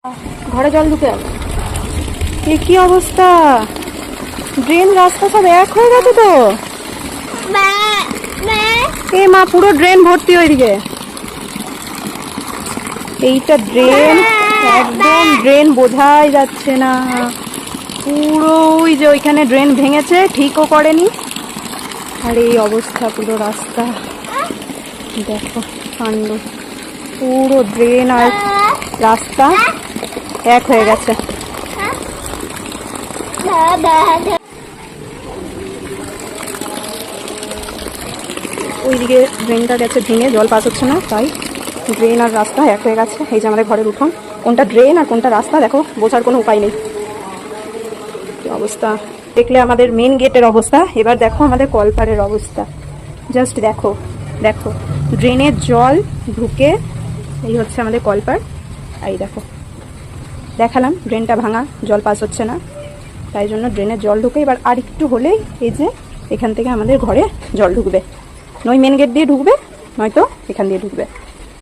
ঘরে জল ঢুকে গেল। এ কি অবস্থা, ড্রেন রাস্তা সব এক হয়ে গেছে তো। এ মা, পুরো ড্রেন ভর্তি ওইদিকে। এইটা ড্রেন, একদম ড্রেন বোঝাই যাচ্ছে না। পুরো ওই যে ওইখানে ড্রেন ভেঙেছে, ঠিকও করেনি। আর এই অবস্থা পুরো রাস্তা, দেখো কাণ্ড। পুরো ড্রেন আর রাস্তা এক হয়ে গেছে। ওইদিকে ড্রেনটা গেছে ভেঙে, জল পাস হচ্ছে না, তাই ড্রেন আর রাস্তা এক হয়ে গেছে। এই যে আমাদের ঘরের উঠোন, কোনটা ড্রেন আর কোনটা রাস্তা দেখো, বোঝার কোনো উপায় নেই। কি অবস্থা দেখলে আমাদের মেন গেটের অবস্থা, এবার দেখো আমাদের কলপারের অবস্থা। জাস্ট দেখো, দেখো ড্রেনের জল ঢুকে এই হচ্ছে আমাদের কলপার। এই দেখো, দেখালাম ড্রেনটা ভাঙা, জল পাস হচ্ছে না, তাই জন্য ড্রেনের জল ঢুকে। এবার আর একটু হলেই এই যে এখান থেকে আমাদের ঘরে জল ঢুকবে, নয় মেন গেট দিয়ে ঢুকবে, নয়তো এখান দিয়ে ঢুকবে।